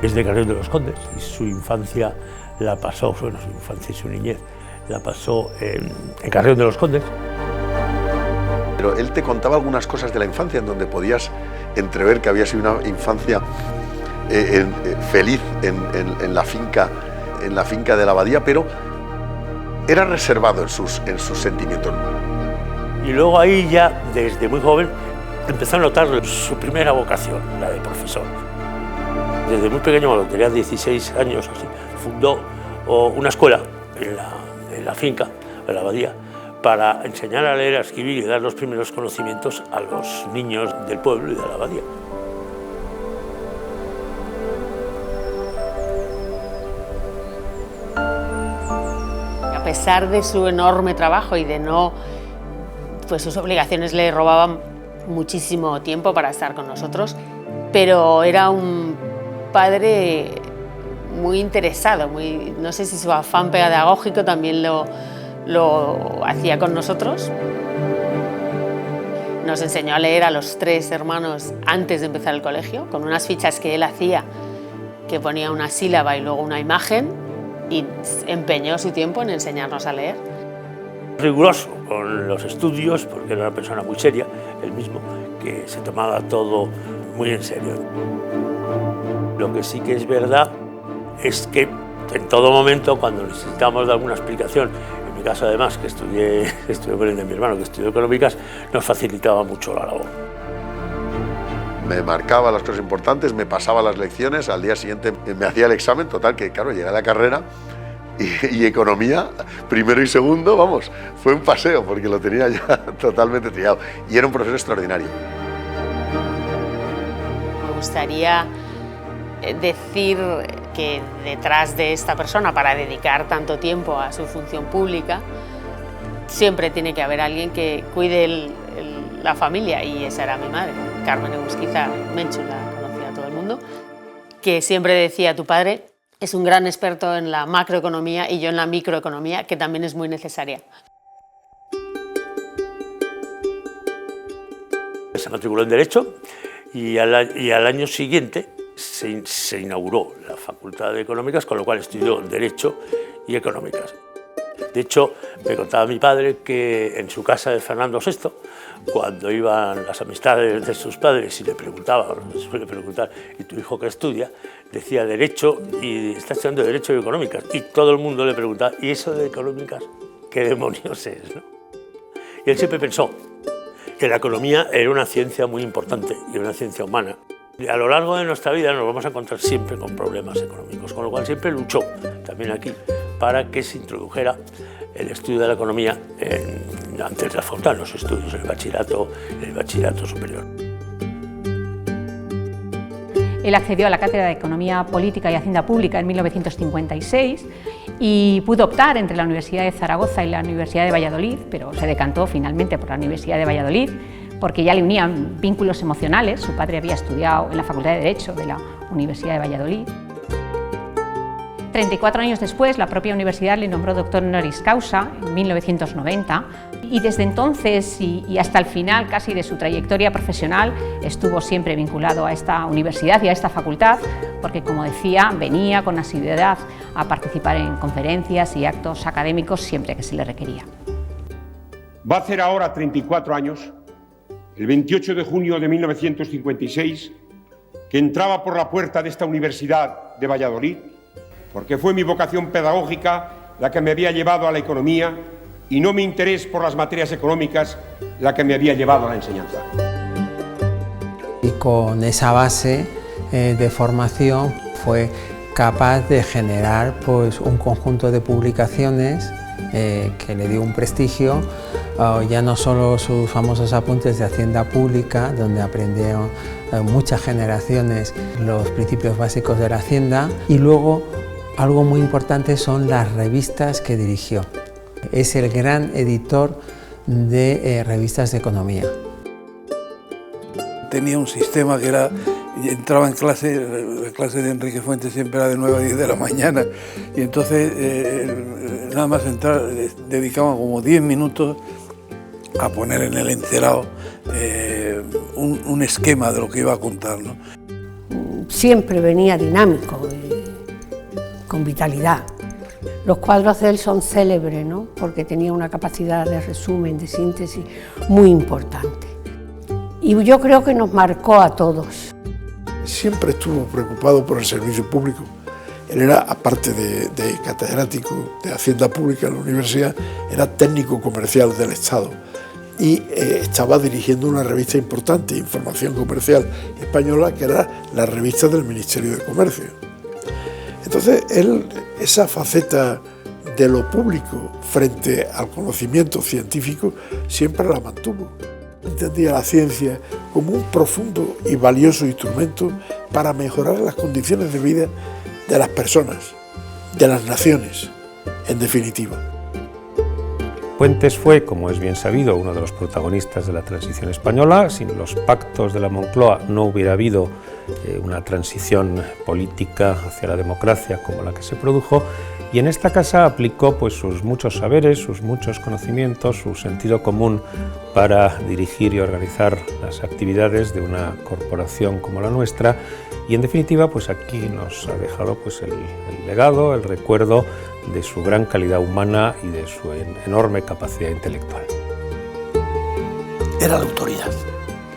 es de Carrión de los Condes y su infancia la pasó, bueno, su infancia y su niñez la pasó en Carrión de los Condes. Pero él te contaba algunas cosas de la infancia en donde podías entrever que había sido una infancia feliz en la finca de la abadía, pero era reservado en sus sentimientos. Y luego ahí ya, desde muy joven, empezó a notar su primera vocación, la de profesor. Desde muy pequeño, cuando tenía 16 años, así, fundó una escuela en la finca, en la abadía, para enseñar a leer, a escribir y dar los primeros conocimientos a los niños del pueblo y de la abadía. A pesar de su enorme trabajo y de no, pues sus obligaciones le robaban muchísimo tiempo para estar con nosotros, pero era un padre muy interesado, no sé si su afán pedagógico también lo hacía con nosotros. Nos enseñó a leer a los 3 hermanos antes de empezar el colegio, con unas fichas que él hacía, que ponía una sílaba y luego una imagen, y empeñó su tiempo en enseñarnos a leer. Riguroso con los estudios, porque era una persona muy seria, él mismo, que se tomaba todo muy en serio. Lo que sí que es verdad es que en todo momento, cuando necesitábamos de alguna explicación, en mi caso además, que estudié con el de mi hermano, que estudió económicas, nos facilitaba mucho la labor. Me marcaba las cosas importantes, me pasaba las lecciones, al día siguiente me hacía el examen, total, que claro, llegué a la carrera y economía, primero y segundo, vamos, fue un paseo porque lo tenía ya totalmente trillado y era un profesor extraordinario. Me gustaría decir que detrás de esta persona, para dedicar tanto tiempo a su función pública, siempre tiene que haber alguien que cuide la familia, y esa era mi madre, Carmen Egusquiza Menchu, la conocía todo el mundo, que siempre decía: tu padre es un gran experto en la macroeconomía y yo en la microeconomía, que también es muy necesaria. Se matriculó en Derecho y al año siguiente se inauguró la Facultad de Económicas, con lo cual estudió Derecho y Económicas. De hecho, me contaba mi padre que en su casa de Fernando VI, cuando iban las amistades de sus padres y le preguntaban, se suele preguntar: ¿y tu hijo qué estudia?, decía Derecho, y está estudiando Derecho y Económicas. Y todo el mundo le preguntaba: ¿y eso de Económicas qué demonios es?, ¿no? Y él siempre pensó que la economía era una ciencia muy importante y una ciencia humana. Y a lo largo de nuestra vida nos vamos a encontrar siempre con problemas económicos, con lo cual siempre luchó, también aquí, para que se introdujera el estudio de la economía antes de la facultad, en los estudios, en el bachillerato superior. Él accedió a la cátedra de Economía Política y Hacienda Pública en 1956 y pudo optar entre la Universidad de Zaragoza y la Universidad de Valladolid, pero se decantó finalmente por la Universidad de Valladolid porque ya le unían vínculos emocionales. Su padre había estudiado en la Facultad de Derecho de la Universidad de Valladolid. 34 años después, la propia universidad le nombró doctor honoris causa en 1990 y desde entonces y hasta el final casi de su trayectoria profesional estuvo siempre vinculado a esta universidad y a esta facultad porque, como decía, venía con asiduidad a participar en conferencias y actos académicos siempre que se le requería. Va a hacer ahora 34 años, el 28 de junio de 1956, que entraba por la puerta de esta universidad de Valladolid, porque fue mi vocación pedagógica la que me había llevado a la economía y no mi interés por las materias económicas la que me había llevado a la enseñanza. Y con esa base de formación fue capaz de generar pues, un conjunto de publicaciones que le dio un prestigio, ya no solo sus famosos apuntes de Hacienda Pública, donde aprendieron muchas generaciones los principios básicos de la Hacienda, y luego algo muy importante son las revistas que dirigió. Es el gran editor de revistas de economía. Tenía un sistema que era, entraba en clase, la clase de Enrique Fuentes siempre era de 9 a 10 de la mañana, y entonces nada más entrar dedicaban como 10 minutos a poner en el encerado un esquema de lo que iba a contar, ¿no? siempre venía dinámico, con vitalidad. Los cuadros de él son célebres, ¿no? Porque tenía una capacidad de resumen, de síntesis muy importante. Y yo creo que nos marcó a todos. Siempre estuvo preocupado por el servicio público. Él era, aparte de catedrático de Hacienda Pública en la universidad, era técnico comercial del Estado y estaba dirigiendo una revista importante, Información Comercial Española, que era la revista del Ministerio de Comercio. Entonces, él, esa faceta de lo público frente al conocimiento científico, siempre la mantuvo. Entendía la ciencia como un profundo y valioso instrumento para mejorar las condiciones de vida de las personas, de las naciones, en definitiva. Fuentes fue, como es bien sabido, uno de los protagonistas de la transición española. Sin los pactos de la Moncloa no hubiera habido una transición política hacia la democracia como la que se produjo, y en esta casa aplicó pues sus muchos saberes, sus muchos conocimientos, su sentido común para dirigir y organizar las actividades de una corporación como la nuestra, y en definitiva pues aquí nos ha dejado pues el legado, el recuerdo de su gran calidad humana y de su enorme capacidad intelectual. Era la autoridad.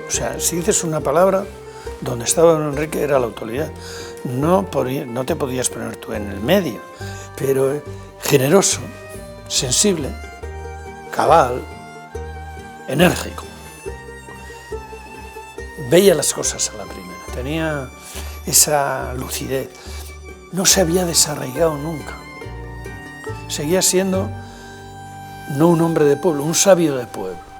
O sea, si dices una palabra, donde estaba don Enrique era la autoridad. No te podías poner tú en el medio, pero generoso, sensible, cabal, enérgico. Veía las cosas a la primera, tenía esa lucidez. No se había desarraigado nunca. Seguía siendo no un hombre de pueblo, un sabio de pueblo.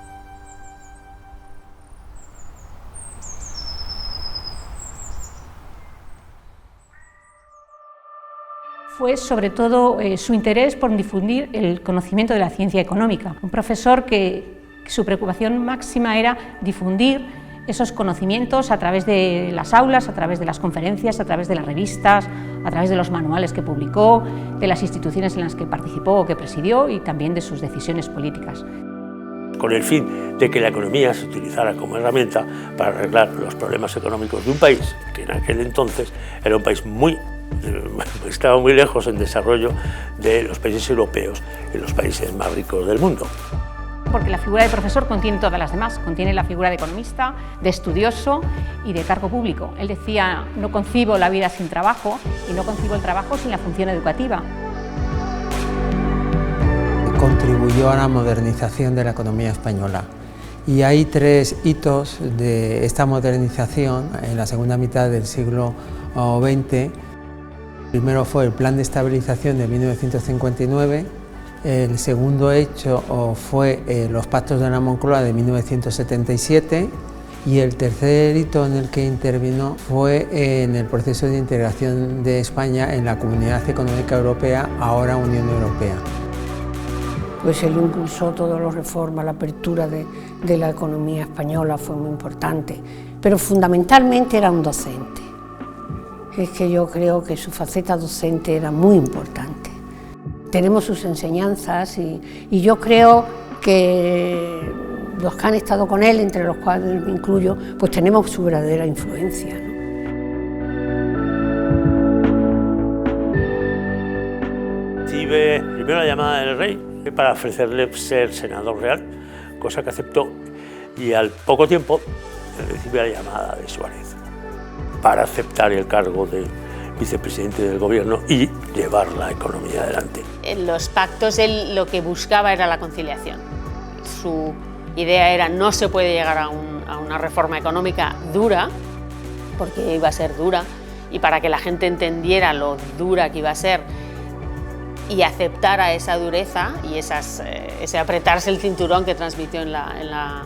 Fue sobre todo su interés por difundir el conocimiento de la ciencia económica. Un profesor que su preocupación máxima era difundir esos conocimientos a través de las aulas, a través de las conferencias, a través de las revistas, a través de los manuales que publicó, de las instituciones en las que participó o que presidió y también de sus decisiones políticas. Con el fin de que la economía se utilizara como herramienta para arreglar los problemas económicos de un país, que en aquel entonces era un país estaba muy lejos en desarrollo de los países europeos y los países más ricos del mundo. Porque la figura de profesor contiene todas las demás, contiene la figura de economista, de estudioso y de cargo público. Él decía, no concibo la vida sin trabajo y no concibo el trabajo sin la función educativa. Contribuyó a la modernización de la economía española. Y hay tres hitos de esta modernización en la segunda mitad del siglo XX. El primero fue el Plan de Estabilización de 1959, el segundo hecho fue los Pactos de la Moncloa de 1977 y el tercer hito en el que intervino fue en el proceso de integración de España en la Comunidad Económica Europea, ahora Unión Europea. Pues él impulsó todas las reformas, la apertura de la economía española fue muy importante, pero fundamentalmente era un docente. Es que yo creo que su faceta docente era muy importante. Tenemos sus enseñanzas y yo creo que los que han estado con él, entre los cuales me incluyo, pues tenemos su verdadera influencia, ¿no? Recibe primero la llamada del rey para ofrecerle ser senador real, cosa que aceptó, y al poco tiempo recibe la llamada de Suárez para aceptar el cargo de vicepresidente del gobierno y llevar la economía adelante. En los pactos él lo que buscaba era la conciliación. Su idea era no se puede llegar a una reforma económica dura, porque iba a ser dura, y para que la gente entendiera lo dura que iba a ser y aceptara esa dureza y ese apretarse el cinturón que transmitió en la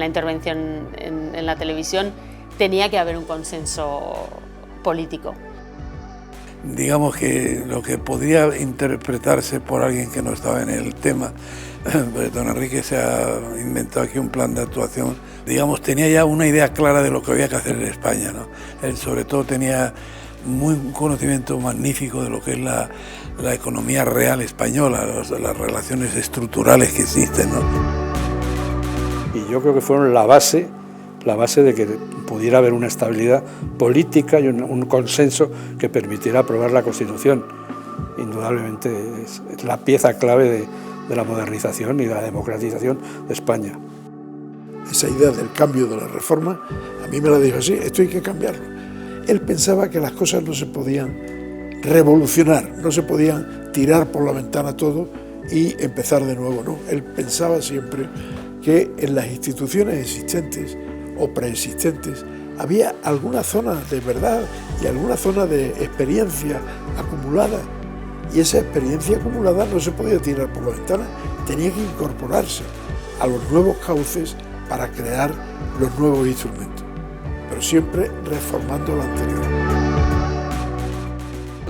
intervención en la televisión, tenía que haber un consenso político. Digamos que lo que podría interpretarse por alguien que no estaba en el tema, pues don Enrique se ha inventado aquí un plan de actuación, digamos, tenía ya una idea clara de lo que había que hacer en España, ¿no? Él sobre todo tenía un conocimiento magnífico de lo que es la economía real española, las relaciones estructurales que existen, ¿no? Y yo creo que fueron la base la base de que pudiera haber una estabilidad política y un consenso que permitiera aprobar la Constitución. Indudablemente es la pieza clave de la modernización y la democratización de España. Esa idea del cambio de la reforma, a mí me la dijo así: esto hay que cambiarlo. Él pensaba que las cosas no se podían revolucionar, no se podían tirar por la ventana todo y empezar de nuevo, no. Él pensaba siempre que en las instituciones existentes o preexistentes había alguna zona de verdad y alguna zona de experiencia acumulada, y esa experiencia acumulada no se podía tirar por la ventana, tenía que incorporarse a los nuevos cauces para crear los nuevos instrumentos, pero siempre reformando lo anterior.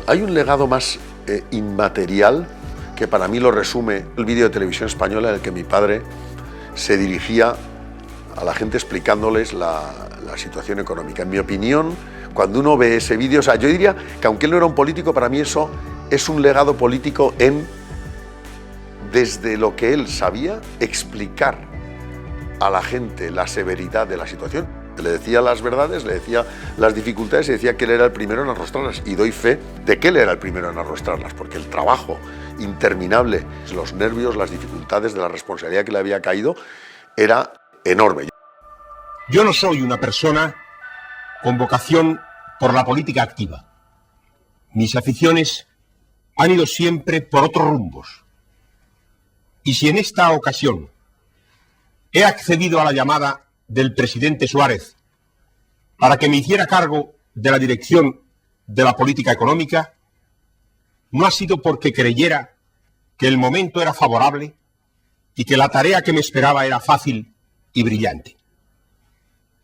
Hay un legado más inmaterial que para mí lo resume el vídeo de Televisión Española en el que mi padre se dirigía a la gente explicándoles la situación económica. En mi opinión, cuando uno ve ese vídeo, o sea, yo diría que aunque él no era un político, para mí eso es un legado político desde lo que él sabía, explicar a la gente la severidad de la situación. Le decía las verdades, le decía las dificultades y decía que él era el primero en arrostrarlas. Y doy fe de que él era el primero en arrostrarlas, porque el trabajo interminable, los nervios, las dificultades de la responsabilidad que le había caído, era enorme. Yo no soy una persona con vocación por la política activa. Mis aficiones han ido siempre por otros rumbos. Y si en esta ocasión he accedido a la llamada del presidente Suárez para que me hiciera cargo de la dirección de la política económica, no ha sido porque creyera que el momento era favorable y que la tarea que me esperaba era fácil y brillante.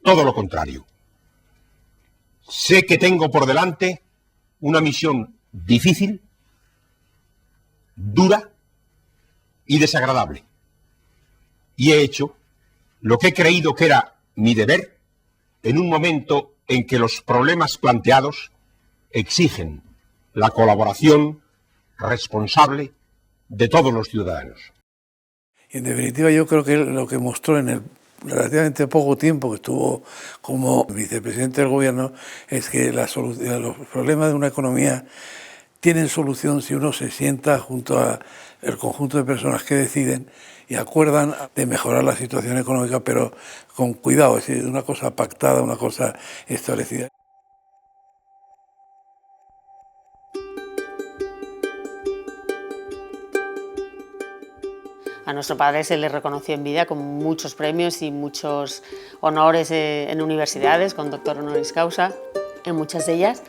Todo lo contrario. Sé que tengo por delante una misión difícil, dura y desagradable. Y he hecho lo que he creído que era mi deber en un momento en que los problemas planteados exigen la colaboración responsable de todos los ciudadanos. En definitiva, yo creo que lo que mostró en el relativamente poco tiempo que estuvo como vicepresidente del gobierno es que los problemas de una economía tienen solución si uno se sienta junto al conjunto de personas que deciden y acuerdan de mejorar la situación económica, pero con cuidado, es decir, una cosa pactada, una cosa establecida. A nuestro padre se le reconoció en vida con muchos premios y muchos honores en universidades, con doctor honoris causa en muchas de ellas,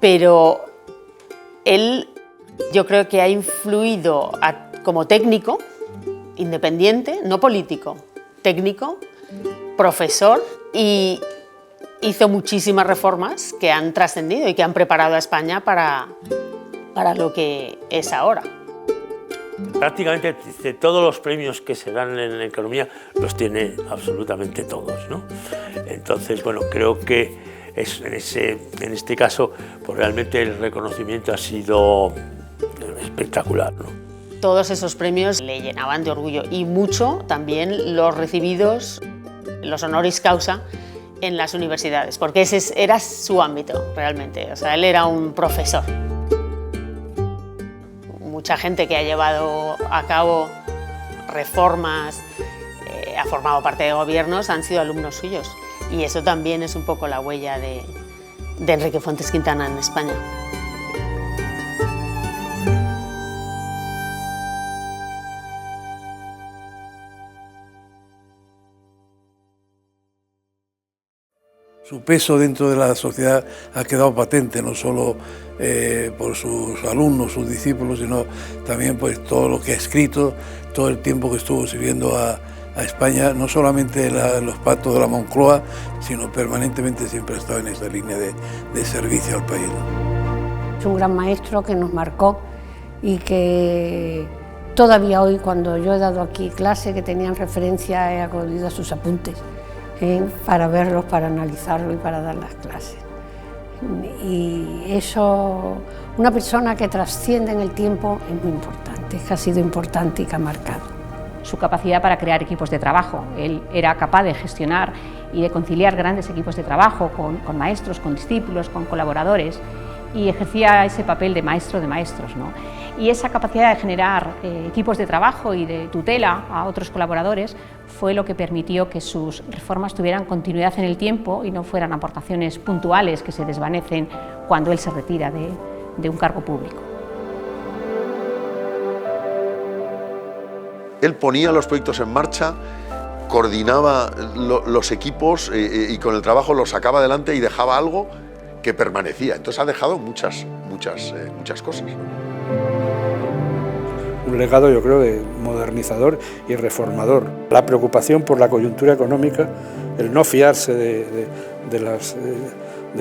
pero él, yo creo que ha influido como técnico, independiente, no político, técnico, profesor, y hizo muchísimas reformas que han trascendido y que han preparado a España para lo que es ahora. Prácticamente de todos los premios que se dan en la economía los tiene absolutamente todos, ¿no? Entonces, bueno, creo que en este caso pues realmente el reconocimiento ha sido espectacular, ¿no? Todos esos premios le llenaban de orgullo y mucho también los recibidos, los honoris causa en las universidades, porque ese era su ámbito realmente, o sea, él era un profesor. Mucha gente que ha llevado a cabo reformas, ha formado parte de gobiernos, han sido alumnos suyos. Y eso también es un poco la huella de Enrique Fuentes Quintana en España. Su peso dentro de la sociedad ha quedado patente, no solo por sus alumnos, sus discípulos, sino también pues todo lo que ha escrito, todo el tiempo que estuvo sirviendo a España, no solamente los pactos de la Moncloa, sino permanentemente siempre ha estado en esa línea de servicio al país, ¿no? Es un gran maestro que nos marcó y que todavía hoy, cuando yo he dado aquí clase que tenían referencia, he acudido a sus apuntes para verlos, para analizarlos y para dar las clases. Y eso, una persona que trasciende en el tiempo es muy importante, que ha sido importante y que ha marcado. su capacidad para crear equipos de trabajo. Él era capaz de gestionar y de conciliar grandes equipos de trabajo con maestros, con discípulos, con colaboradores, y ejercía ese papel de maestro de maestros, ¿no? Y esa capacidad de generar equipos de trabajo y de tutela a otros colaboradores fue lo que permitió que sus reformas tuvieran continuidad en el tiempo y no fueran aportaciones puntuales que se desvanecen cuando él se retira de un cargo público. Él ponía los proyectos en marcha, coordinaba los equipos y con el trabajo los sacaba adelante y dejaba algo que permanecía. Entonces ha dejado muchas cosas. Un legado, yo creo, de modernizador y reformador. La preocupación por la coyuntura económica, el no fiarse de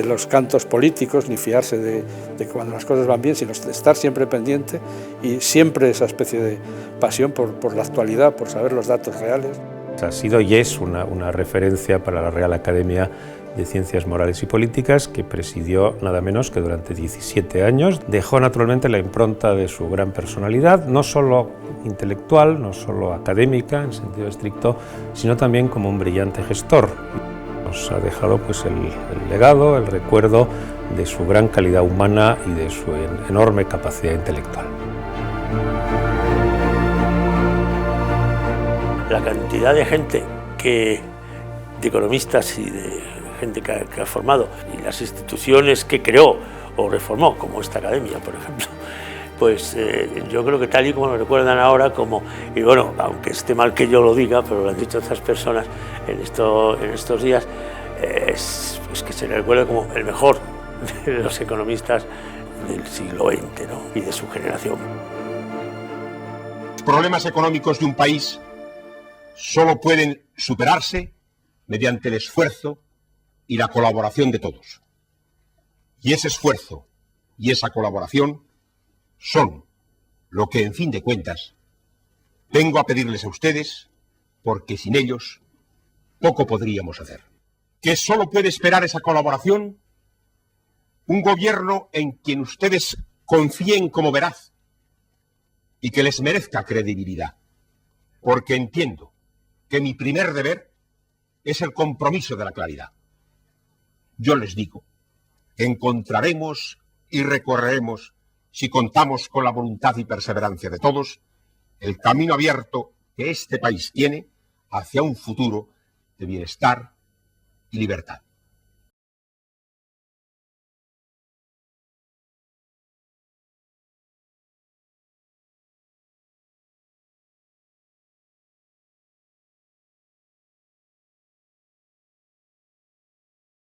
los cantos políticos, ni fiarse de cuando las cosas van bien, sino de estar siempre pendiente y siempre esa especie de pasión por la actualidad, por saber los datos reales. Ha sido y es una referencia para la Real Academia de Ciencias Morales y Políticas, que presidió nada menos que durante 17 años. Dejó naturalmente la impronta de su gran personalidad, no solo intelectual, no solo académica en sentido estricto, sino también como un brillante gestor. Nos ha dejado pues el legado, el recuerdo de su gran calidad humana y de su enorme capacidad intelectual. La cantidad de gente de economistas y de gente que ha formado, y las instituciones que creó o reformó, como esta academia, por ejemplo, pues yo creo que tal y como lo recuerdan ahora, y bueno, aunque esté mal que yo lo diga, pero lo han dicho estas personas en estos días, es que se le recuerda como el mejor de los economistas del siglo XX, ¿no? Y de su generación. Los problemas económicos de un país solo pueden superarse mediante el esfuerzo y la colaboración de todos. Y ese esfuerzo y esa colaboración son lo que, en fin de cuentas, vengo a pedirles a ustedes, porque sin ellos poco podríamos hacer. ¿Qué solo puede esperar esa colaboración? Un gobierno en quien ustedes confíen como veraz y que les merezca credibilidad, porque entiendo que mi primer deber es el compromiso de la claridad. Yo les digo que encontraremos y recorreremos, si contamos con la voluntad y perseverancia de todos, el camino abierto que este país tiene hacia un futuro de bienestar y libertad.